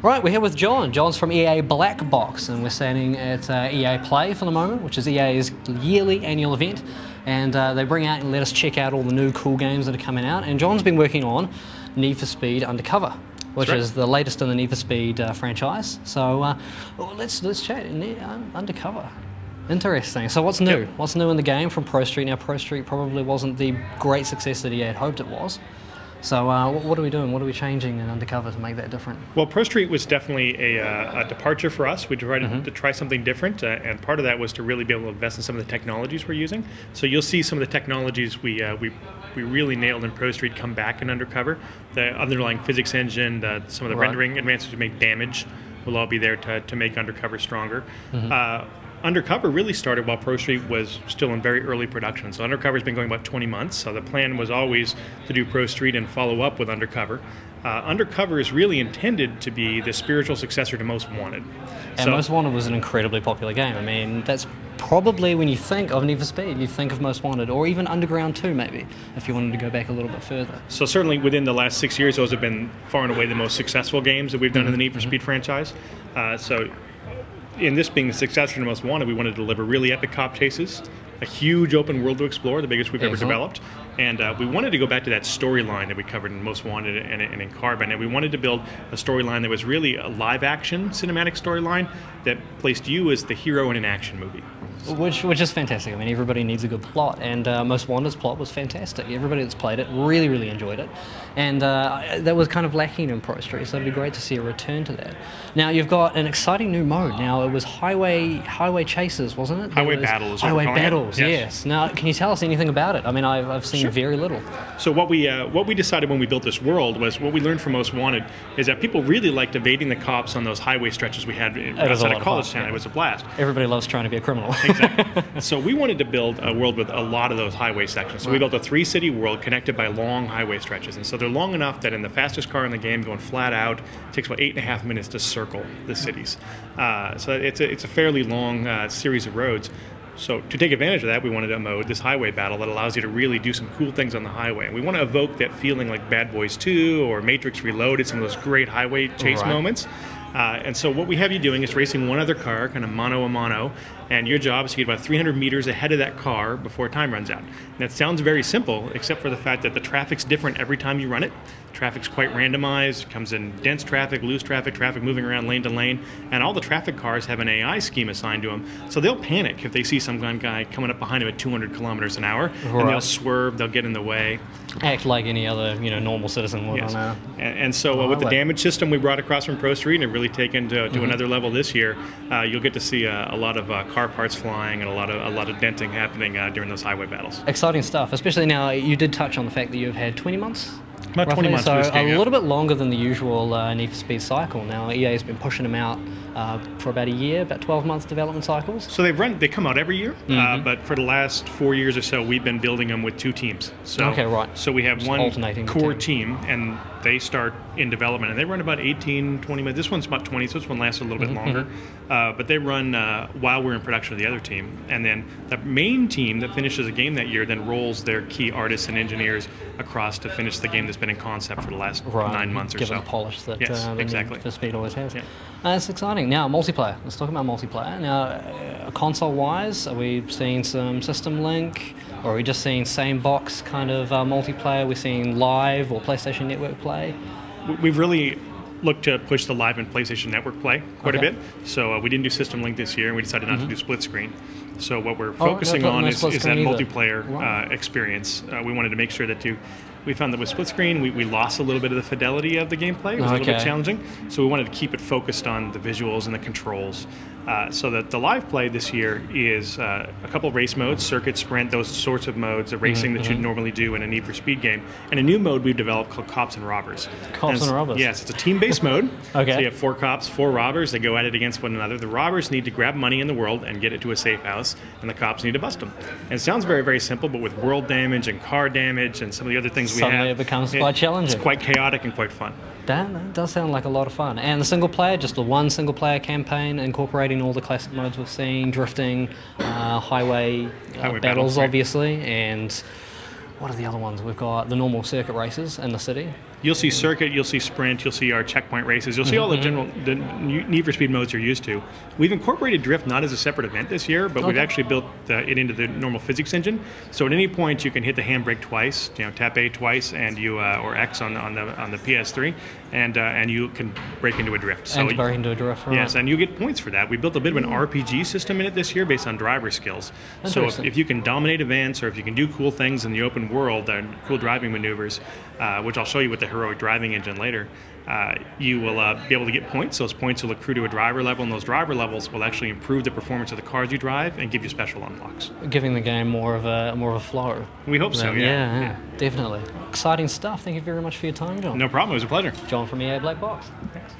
Right, we're here with John. John's from EA Black Box, and we're standing at EA Play for the moment, which is EA's yearly annual event. And they bring out and let us check out all the new cool games that are coming out. And John's been working on Need for Speed Undercover, which is the latest in the Need for Speed franchise. So let's chat. Undercover. Interesting. So what's new? Yep. What's new in the game from Pro Street? Now, Pro Street probably wasn't the great success that EA had hoped it was. So what are we doing? What are we changing in Undercover to make that different? Well, Pro Street was definitely a departure for us. We tried to try something different, and part of that was to really be able to invest in some of the technologies we're using. So you'll see some of the technologies we really nailed in Pro Street come back in Undercover. The underlying physics engine, some of the rendering advances to make damage will all be there to make Undercover stronger. Undercover really started while Pro Street was still in very early production. So Undercover's been going about 20 months. So the plan was always to do Pro Street and follow up with Undercover. Undercover is really intended to be the spiritual successor to Most Wanted. And Most Wanted was an incredibly popular game. I mean, that's probably when you think of Need for Speed, you think of Most Wanted, or even Underground 2 maybe, if you wanted to go back a little bit further. So certainly within the last 6 years, those have been far and away the most successful games that we've done in the Need for Speed franchise. So in this being the successor to Most Wanted, we wanted to deliver really epic cop chases, a huge open world to explore, the biggest we've ever developed. And we wanted to go back to that storyline that we covered in Most Wanted and in Carbon. And we wanted to build a storyline that was really a live-action cinematic storyline that placed you as the hero in an action movie. Which is fantastic. I mean, everybody needs a good plot, and Most Wanted's plot was fantastic. Everybody that's played it really, really enjoyed it, and that was kind of lacking in Pro Street, so it'd be great to see a return to that. Now, you've got an exciting new mode. Now, it was highway chases, wasn't it? Highway battles. Highway battles, yes. Now, can you tell us anything about it? I mean, I've seen very little. So what we decided when we built this world was what we learned from Most Wanted is that people really liked evading the cops on those highway stretches we had outside of college town. It was a blast. Everybody loves trying to be a criminal. Exactly. So we wanted to build a world with a lot of those highway sections. So we built a 3-city world connected by long highway stretches. And so they're long enough that in the fastest car in the game, going flat out, it takes about 8.5 minutes to circle the cities. So it's a fairly long series of roads. So to take advantage of that, we wanted a mode, this highway battle, that allows you to really do some cool things on the highway. And we want to evoke that feeling like Bad Boys 2 or Matrix Reloaded, some of those great highway chase moments. And so what we have you doing is racing one other car, kind of mano-a-mano, and your job is to get about 300 meters ahead of that car before time runs out. And that sounds very simple, except for the fact that the traffic's different every time you run it. Traffic's quite randomized. It comes in dense traffic, loose traffic, traffic moving around lane to lane, and all the traffic cars have an AI scheme assigned to them. So they'll panic if they see some guy coming up behind them at 200 kilometers an hour, and they'll swerve, they'll get in the way. Act like any other normal citizen would. Yes. And so with the damage system we brought across from Pro Street and really taken to another level this year, you'll get to see a lot of car parts flying and a lot of denting happening during those highway battles. Exciting stuff, especially now. You did touch on the fact that you've had 20 months. About 20 months. So a little bit longer than the usual Need for Speed cycle. Now EA has been pushing them out for about a year, about 12 months development cycles. So they come out every year, but for the last 4 years or so, we've been building them with 2 teams. So, So we have one core team, and they start in development, and they run about 18, 20 minutes. This one's about 20, so this one lasts a little bit longer. But they run while we're in production of the other team. And then the main team that finishes a game that year then rolls their key artists and engineers across to finish the game that's been in concept for the last 9 months or so. Give it the polish that exactly. Need for Speed always has. That's exciting. Now, multiplayer. Let's talk about multiplayer. Now, console-wise, are we seeing some system link? Or are we just seeing same box kind of multiplayer? We're seeing live or PlayStation Network play? We've really looked to push the live and PlayStation Network play quite a bit. So we didn't do System Link this year, and we decided not to do split screen. So what we're focusing on is that multiplayer experience. We wanted to make sure that we found that with split screen, we lost a little bit of the fidelity of the gameplay. It was a little bit challenging. So we wanted to keep it focused on the visuals and the controls. So that the live play this year is a couple of race modes, circuit, sprint, those sorts of modes, the racing that you'd normally do in a Need for Speed game, and a new mode we've developed called Cops and Robbers. Cops and Robbers? Yes, it's a team-based mode. So you have 4 cops, 4 robbers. They go at it against one another. The robbers need to grab money in the world and get it to a safe house, and the cops need to bust them. And it sounds very, very simple, but with world damage and car damage and some of the other things Suddenly it becomes quite challenging. It's quite chaotic and quite fun. That does sound like a lot of fun. And the single player, just the one single player campaign, incorporating all the classic modes we've seen, drifting, highway battles, obviously, and what are the other ones? We've got the normal circuit races in the city. you'll see circuit, you'll see sprint, you'll see our checkpoint races, you'll see all the general the Need for Speed modes you're used to. We've incorporated drift not as a separate event this year, but we've actually built it into the normal physics engine. So at any point you can hit the handbrake twice, tap A twice, and you or X on the PS3, and you can break into a drift. So and break into a drift. Right. Yes, and you get points for that. We built a bit of an RPG system in it this year based on driver skills. So if you can dominate events, or if you can do cool things in the open world, cool driving maneuvers, which I'll show you with the heroic driving engine later, you will be able to get points. Those points will accrue to a driver level, and those driver levels will actually improve the performance of the cars you drive and give you special unlocks. Giving the game more of a flow. We hope so, yeah, definitely. Exciting stuff. Thank you very much for your time, John. No problem. It was a pleasure. John from EA Black Box. Thanks.